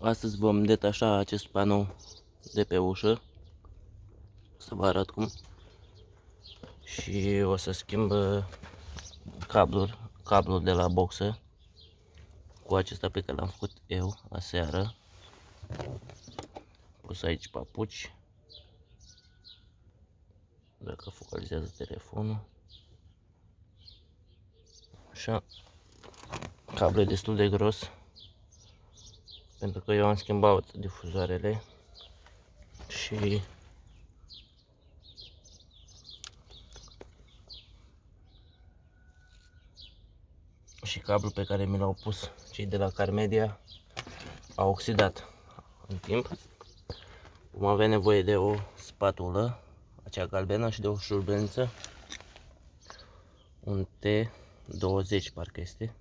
Astăzi vom detașa acest panou de pe ușă. Să vă arăt cum. Și o să schimb cablul de la boxă cu acesta pe care l-am făcut eu aseară. Pus aici papuci. Dacă focalizează telefonul. Așa. Cablul e destul de gros, pentru că eu am schimbat difuzoarele și cablul pe care mi l-au pus cei de la Carmedia a oxidat în timp. Vom avea nevoie de o spatulă, acea galbenă, și de o șurubelniță, un T20 parcă este,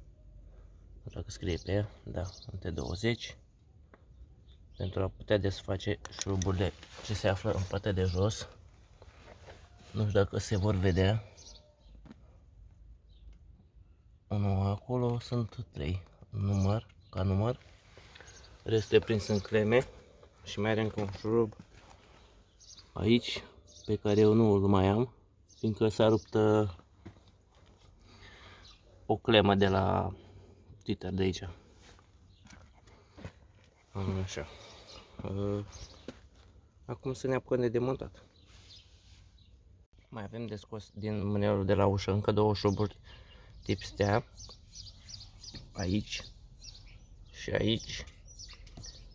nu știu dacă scrie pe ea, da, un T20, pentru a putea desface șuruburile ce se află în partea de jos. Nu știu dacă se vor vedea. Unul acolo, sunt 3 ca număr. Restul e prins în cleme și mai are încă un șurub aici pe care eu nu îl mai am, fiindcă s-a rupt o clemă de la Twitter de aici. Așa. Acum să ne apucăm de demontat. Mai avem de scos din mânerul de la ușă încă două șuruburi tip stea, aici și aici.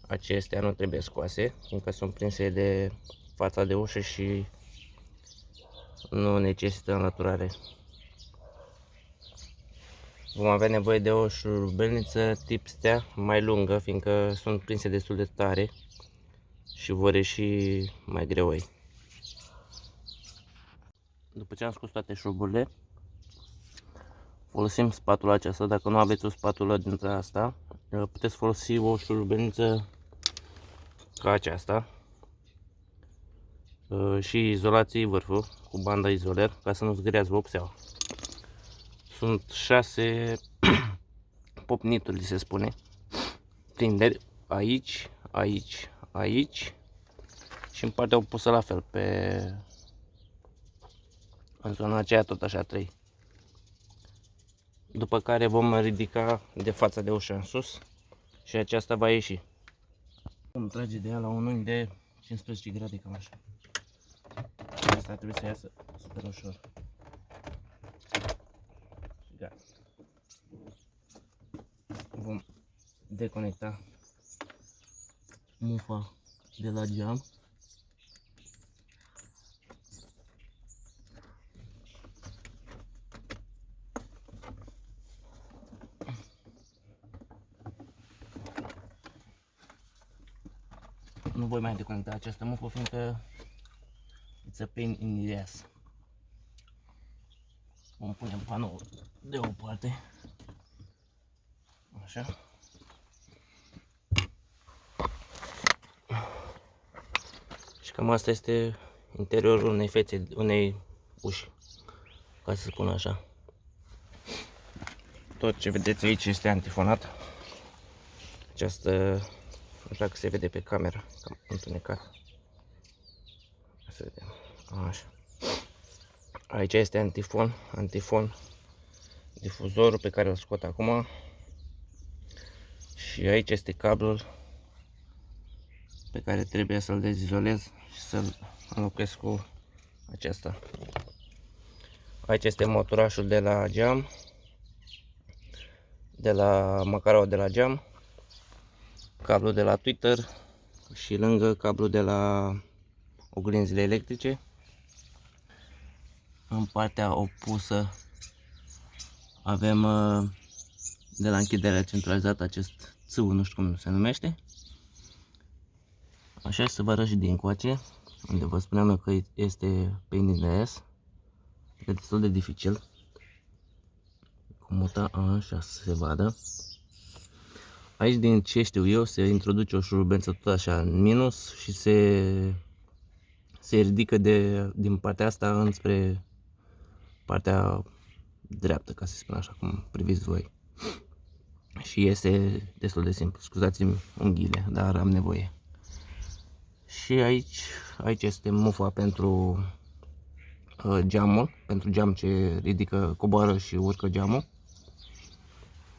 Acestea nu trebuie scoase, fiindcă sunt prinse de fața de ușă și nu necesită înlăturare. Vom avea nevoie de o șurubelniță tip stea mai lungă, fiindcă sunt prinse destul de tare și vor ieși mai greoi. După ce am scos toate șuruburile, folosim spatula aceasta. Dacă nu aveți o spatulă dintre asta, puteți folosi o șurubelniță ca aceasta și izolați vârful cu banda izoler ca să nu zgâriați vopseaua. Sunt 6 popnituri, li se spune, prinderi aici, aici, aici și în partea opusă la fel, în zona aceea tot așa 3. După care vom ridica de fața de ușă în sus și aceasta va ieși. Vom trage de ea la un unghi de 15 grade, cam așa. Asta trebuie să iasă super ușor. Gata. Vom deconecta mufa de la geam. Nu voi mai deconecta această mufă, fiindcă it's a pain in the ass. Vom pune panoul de o parte. Așa. Și cam asta este interiorul unei fețe, unei uși, ca să spun așa. Tot ce vedeți aici este antifonat. Această, nu știu dacă se vede pe camera, cam întunecat. Să vedem. Așa. Aici este antifon, difuzorul pe care îl scot acum. Și aici este cablul pe care trebuie să-l dezizolez și să-l înlocuiesc cu acesta. Aici este moturașul de la geam, de la macaroa de la geam, cablul de la Twitter și lângă cablul de la oglinzile electrice. În partea opusă avem de la închiderea centralizată acest țâu, nu știu cum se numește. Așa, să vă arăt și din încoace, unde vă spuneam eu că este pain in the ass. E destul de dificil. Cu muta așa să se vadă. Aici, din ce știu eu, se introduce o șurubență tot așa în minus și se ridică din partea asta înspre partea dreaptă, ca să spun așa, cum priviți voi. și este destul de simplu. Scuzați-mi unghiile, dar am nevoie. Și aici este mufa pentru geamul, pentru geam ce ridică, coboară și urcă geamul.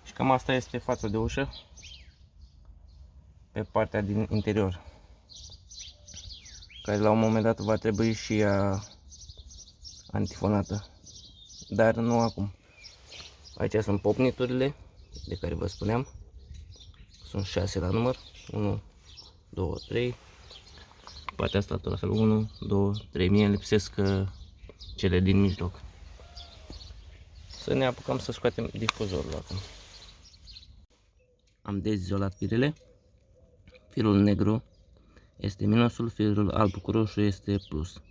Și cam asta este fața de ușă pe partea din interior, care la un moment dat va trebui și ea antifonată, dar nu acum. Aici sunt popniturile de care vă spuneam, sunt 6 la număr, 1, 2, 3, partea asta tot la fel, 1, 2, 3, mie lipsesc cele din mijloc. Să ne apucăm să scoatem difuzorul acum. Am dezizolat firele, firul negru este minusul, firul alb cu roșu este plus.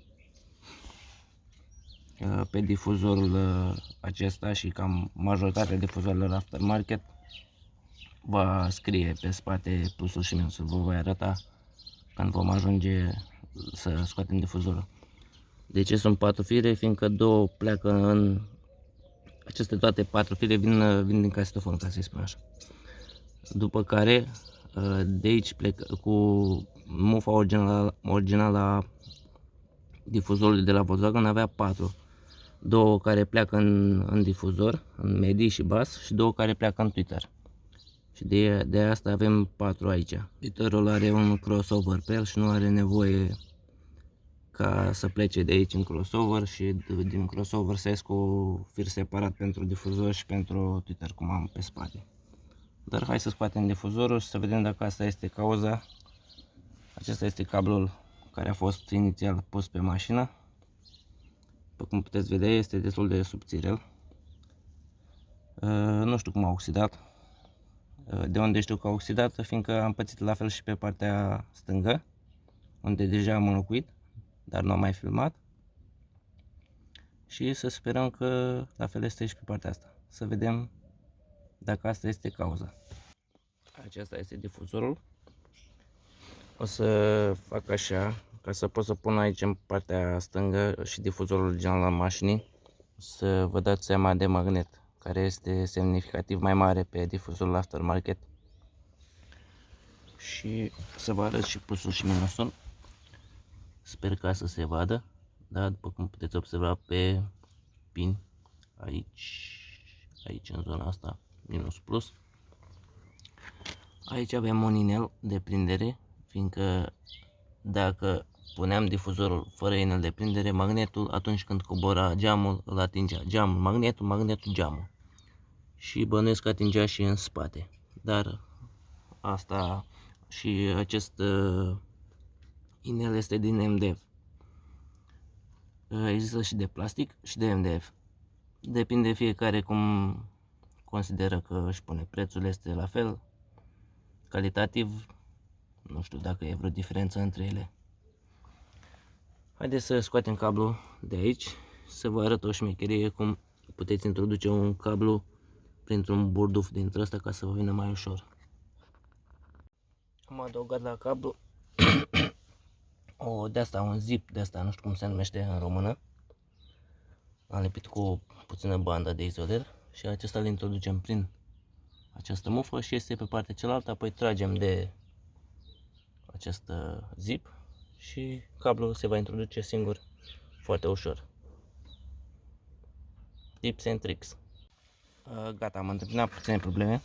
Pe difuzorul acesta și cam majoritatea difuzoarelor aftermarket va scrie pe spate plusul și minusul. Vă voi arăta când vom ajunge să scoatem difuzorul. De ce sunt 4 fire? Fiindcă 2 pleacă în... Aceste toate 4 fire vin din casetofon, ca să-i spun așa. După care de aici plec cu mufa originală a difuzorului de la Volkswagen, avea 4. 2 care pleacă în difuzor, în medii și bas, și 2 care pleacă în tweeter. Și de asta avem 4 aici. Tweeterul are un crossover pe el și nu are nevoie ca să plece de aici în crossover și din crossover să ies cu fir separat pentru difuzor și pentru tweeter, cum am pe spate. Dar hai să scoatem difuzorul și să vedem dacă asta este cauza. Acesta este cablul care a fost inițial pus pe mașină. După cum puteți vedea, este destul de subțirel. Nu știu cum a oxidat. De unde știu că a oxidat? Fiindcă am pățit la fel și pe partea stângă, unde deja am înlocuit, dar nu am mai filmat. Și să sperăm că la fel este și pe partea asta. Să vedem dacă asta este cauza. Acesta este difuzorul. O să fac așa, ca să pot să pun aici în partea stângă și difuzorul original al mașinii, să vă dați seama de magnet, care este semnificativ mai mare pe difuzorul aftermarket. Și să vă arăt și plusul și minusul. Sper ca să se vadă, da, după cum puteți observa pe pin, aici în zona asta, minus plus. Aici avem un inel de prindere, fiindcă dacă puneam difuzorul fără inel de prindere, magnetul atunci când cobora geamul îl atingea. Geamul, magnetul, geamul. Și bănuiesc că atingea și în spate. Dar asta și acest inel este din MDF. Există și de plastic și de MDF. Depinde fiecare cum consideră că își pune. Prețul este la fel. Calitativ, nu știu dacă e vreo diferență între ele. Haideți să scoatem cablul de aici, să vă arăt o șmecherie cum puteți introduce un cablu printr-un burduf dintre ăsta ca să vă vină mai ușor. Am adăugat la cablu un zip de asta, nu știu cum se numește în română. Am lipit cu puțină bandă de izoler și acesta îl introducem prin această mufă și este pe partea cealaltă, apoi tragem de acest zip și cablul se va introduce singur foarte ușor. Tips and tricks. Gata, am întâmpinat puține probleme.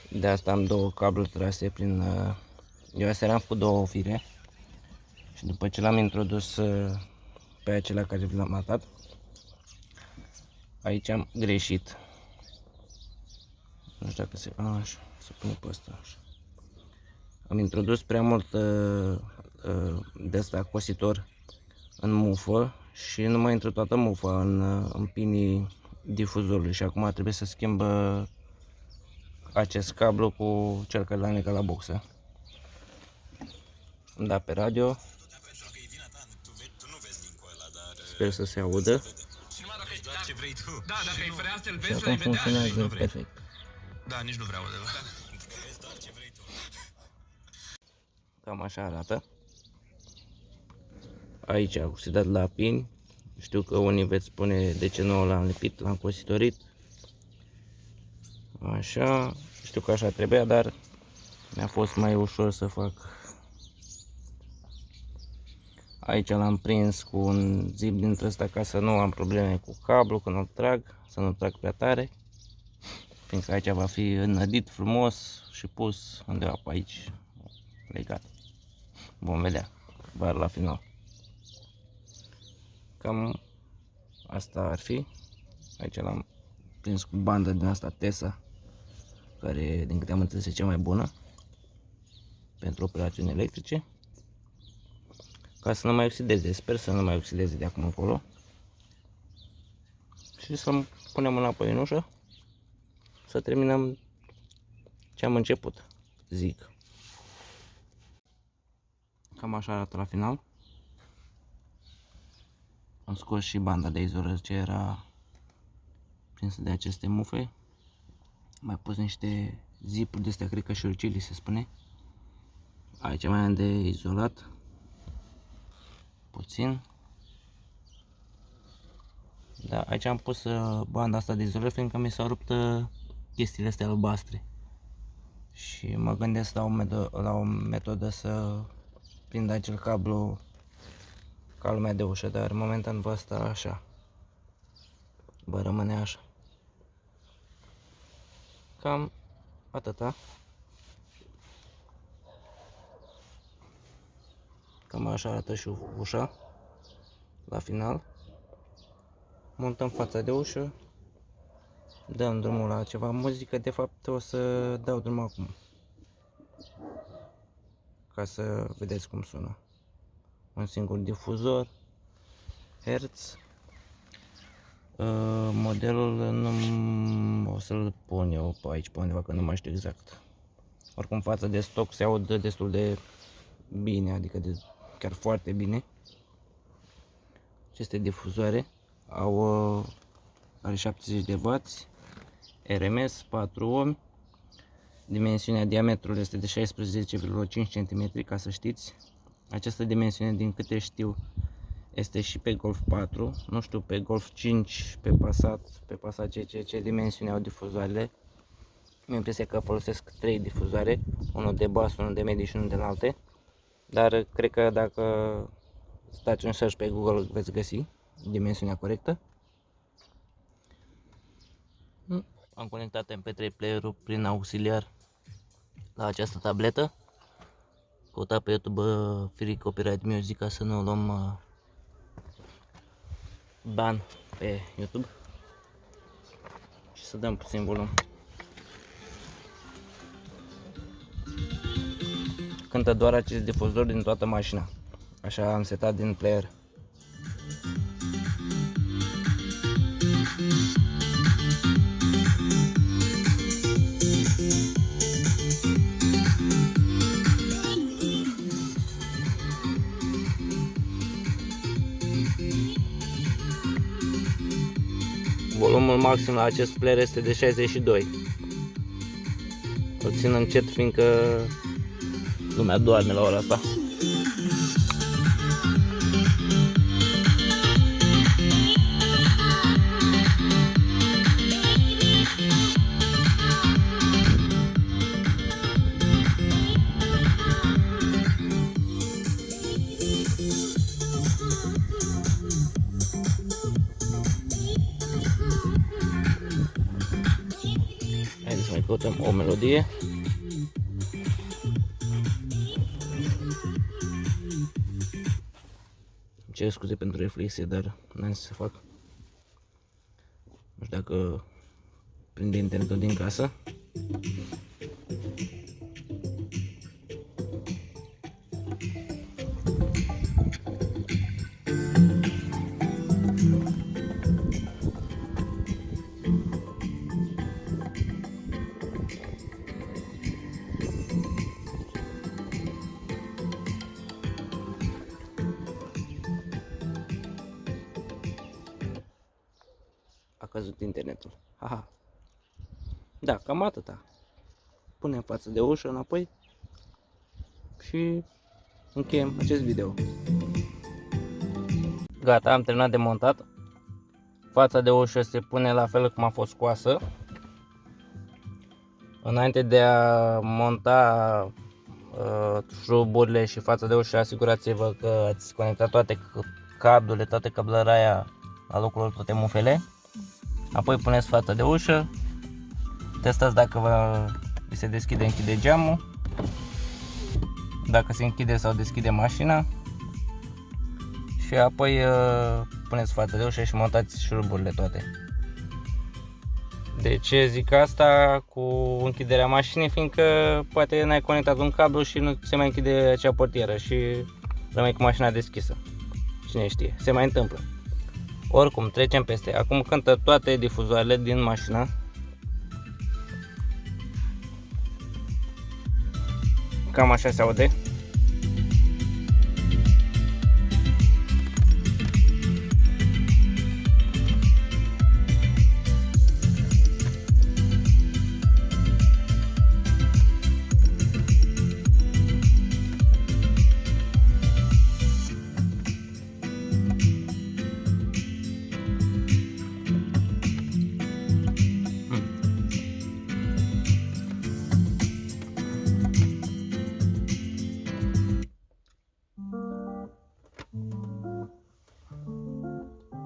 De asta am 2 cabluri trase prin... Eu aseară am făcut 2 fire și după ce l-am introdus pe acelea care l-am atat, aici am greșit. Nu știu dacă se... Așa, să pune pe ăsta, așa. Am introdus prea mult de asta cositor în mufă și nu mai intră toată mufa în pinii difuzorului și acum trebuie să schimb acest cablu cu cel care l-am legat la boxă. Am dat pe radio. Sper să se audă. Și acum funcționează perfect. Da, nici nu vreau de Cam așa arată. Aici a oxidat la pin. Știu că unii veți spune de ce nu l-am lipit, l-am cositorit. Așa, știu că așa trebuia, dar mi-a fost mai ușor să fac. Aici l-am prins cu un zip dintre ăsta ca să nu am probleme cu cablu când îl trag, să nu trag prea tare. Fiindcă aici va fi înădit frumos și pus undeva pe aici, legat. Vom vedea, doar la final. Cam asta ar fi. Aici l-am prins cu bandă din asta Tesa, care din câte am înțeles e cea mai bună pentru operațiuni electrice, ca să nu mai oxideze. Sper să nu mai oxideze de acum încolo și să punem înapoi în ușă, să terminăm ce am început, zic. Cam așa arată la final. Am scos și banda de izolare ce era prinsă de aceste mufe. Mai pus niște zipuri de astea, cred că șurcili se spune. Aici mai am de izolat puțin. Da, aici am pus banda asta de izolare fiindcă mi s-au rupt chestiile astea albastre. Și mă gândesc la o metodă să prind acel cablu ca lumea de ușă, dar momentan va sta așa. Va rămâne așa. Cam atâta. Cam așa arată și ușa la final. Montăm fața de ușă. Dăm drumul la ceva muzică. De fapt o să dau drumul acum, ca să vedeți cum sună. Un singur difuzor Hertz. Modelul nu o să-l pun eu pe aici, pe undeva, că nu mai știu exact. Oricum față de stoc se audă destul de bine, adică chiar foarte bine. Aceste difuzoare are 70 de W, RMS, 4 ohmi. Dimensiunea diametrului este de 16,5 cm, ca să știți. Această dimensiune, din câte știu, este și pe Golf 4, nu știu pe Golf 5, pe Passat ce dimensiune au difuzoarele. Mi-am impresia că folosesc 3 difuzoare, unul de bas, unul de medii și unul de înalte. Dar cred că dacă stați un search pe Google veți găsi dimensiunea corectă. Am conectat MP3 player-ul prin auxiliar la această tabletă. Căuta pe YouTube Free Copyright Music ca să nu luăm ban pe YouTube și să dăm puțin volum. Cântă doar acest difuzor din toată mașina. Așa am setat din player. Volumul maxim la acest player este de 62. Îl țin încet fiindcă lumea doarme la ora asta. Haideți să mai căutăm o melodie. Îmi cer scuze pentru reflexie, dar n-am să fac. Nu știu dacă prinde internetul din casă. A căzut internetul. Haha. Da, cam atâta. Punem față de ușă înapoi și încheiem acest video. Gata, am terminat de montat. Fața de ușă se pune la fel cum a fost scoasă. Înainte de a monta șuruburile și fața de ușă, asigurați-vă că ați conectat toate cablurile, toate cablăraia la locul lor, toate mufele. Apoi puneți fața de ușă, testați dacă vi se închide geamul, dacă se închide sau deschide mașina și apoi puneți fața de ușă și montați șuruburile toate. De ce zic asta cu închiderea mașinii? Fiindcă poate n-ai conectat un cablu și nu se mai închide acea portieră și rămâi cu mașina deschisă. Cine știe, se mai întâmplă. Oricum, trecem peste. Acum cântă toate difuzoarele din mașină. Cam așa se aude.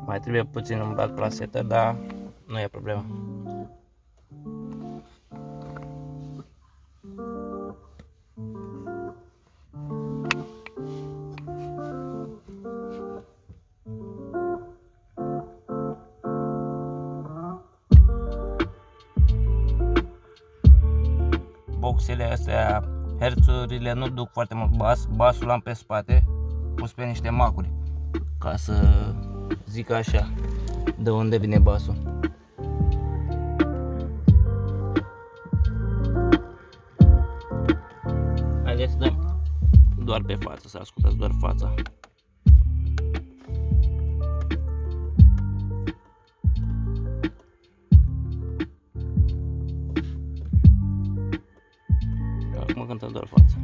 Mai trebuie puțin umblat la setă, dar nu e problemă. Boxele astea, herțurile nu duc foarte mult bas, basul am pe spate, pus pe niște macuri, ca să zic așa, de unde vine basul. Haideți să dăm doar pe față, să ascultați doar fața. Acum cântăm doar fața.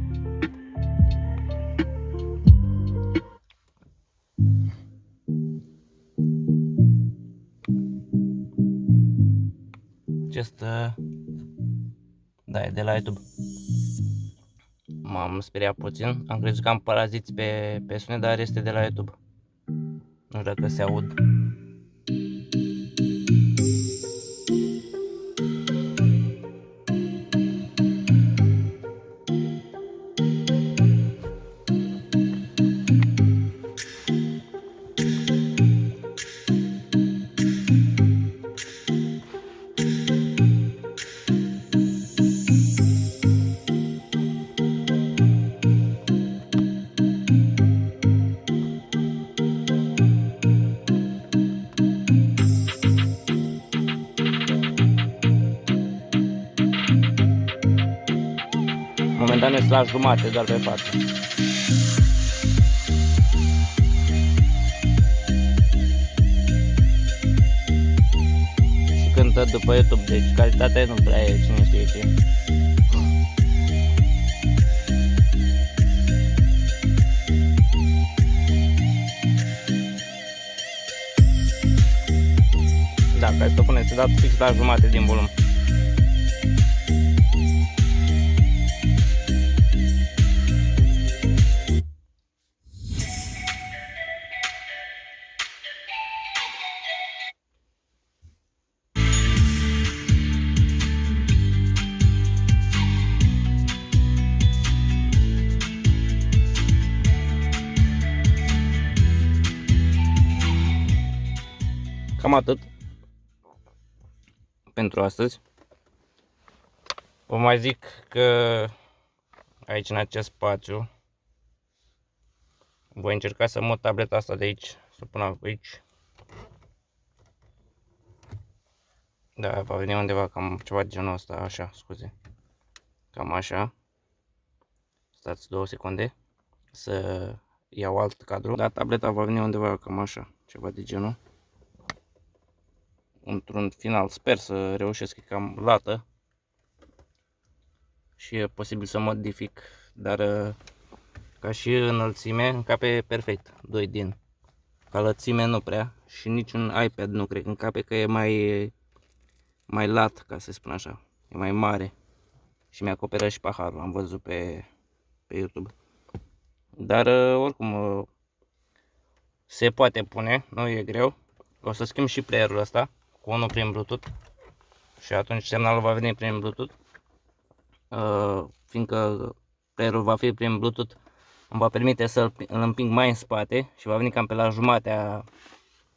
Da, e de la YouTube. M-am speriat puțin, am crezut că am paraziți pe sunet, dar este de la YouTube. Nu știu dacă se aud. Momentan este la jumate, doar pe față. Și cântă după YouTube, deci calitatea nu prea e, cine știe ce. Da, ca să o puneți, dat fix la jumate din volum. Cam atât pentru astăzi. Vă mai zic că aici, în acest spațiu, voi încerca să mut tableta asta de aici, să o pun aici. Da, va veni undeva cam ceva de genul ăsta, așa, scuze. Cam așa. Stați 2 secunde să iau alt cadru. Da, tableta va veni undeva cam așa, ceva de genul. Într-un final sper să reușesc, că cam lată și e posibil să modific, dar ca și înălțime încape perfect, 2 din. Ca lățime nu prea și niciun iPad nu cred că încape, că e mai lat, ca să spun așa, e mai mare. și mi-acoperă și paharul, am văzut pe YouTube. Dar oricum se poate pune, nu e greu. O să schimb și playerul ăsta cu unul prin Bluetooth și atunci semnalul va veni prin Bluetooth. Fiindcă playerul va fi prin Bluetooth, îmi va permite să îl împing mai în spate și va veni cam pe la jumatea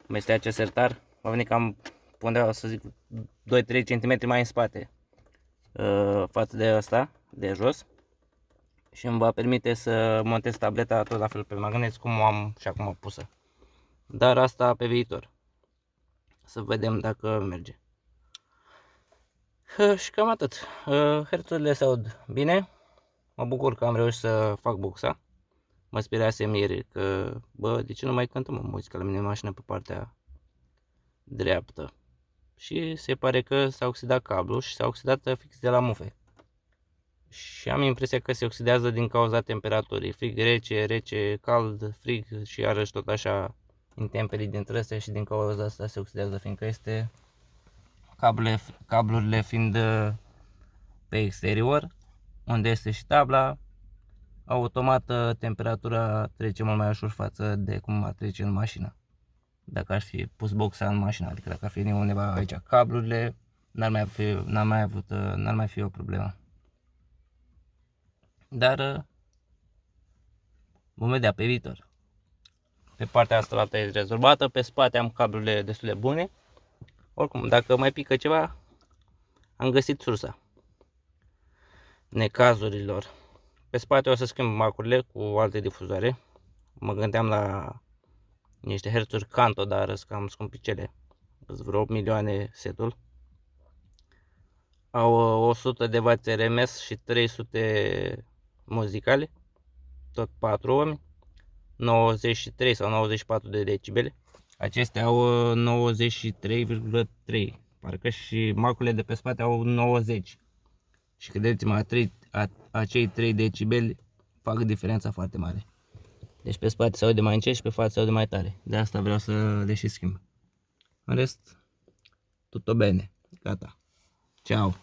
mestea acest sertar, va veni cam undeva, să zic, 2-3 cm mai în spate față de ăsta, de jos, și îmi va permite să montez tableta tot la fel pe magnet cum o am și acum pusă. Dar asta pe viitor. Să vedem dacă merge. Și cam atât. Herțurile se aud bine. Mă bucur că am reușit să fac boxa. Mă speriasem ieri că, bă, de ce nu mai cântăm muzica la mine în mașină pe partea dreaptă. Și se pare că s-a oxidat cablul și s-a oxidat fix de la mufe. Și am impresia că se oxidează din cauza temperaturii. Frig, rece, rece, cald, frig și iarăși tot așa intemperii dintre astea și din cauza asta se oxidează, fiindcă este cablurile fiind pe exterior, unde este și tabla, automat temperatura trece mult mai ușor față de cum ar trece în mașină. Dacă aș fi pus boxa în mașină, adică dacă ar fi undeva aici cablurile, n-ar mai fi o problemă. Dar vom vedea pe viitor. Pe partea asta e rezolvată, pe spate am cablurile destul de bune. Oricum, dacă mai pică ceva, am găsit sursa necazurilor. Pe spate o să schimb macurile cu alte difuzoare. Mă gândeam la niște herțuri Kanto, dar sunt cam scumpicele. Sunt vreo 8 milioane setul. Au 100 de W RMS și 300 muzicale. Tot 4 ohmi. 93 sau 94 de decibeli. Acestea au 93,3. Parcă și macurile de pe spate au 90. Și credeți-mă, acei 3 decibeli fac diferența foarte mare. Deci pe spate se aude mai încet și pe față se aude mai tare. De asta vreau să le și schimb. În rest, tutto bene. Gata. Ciao.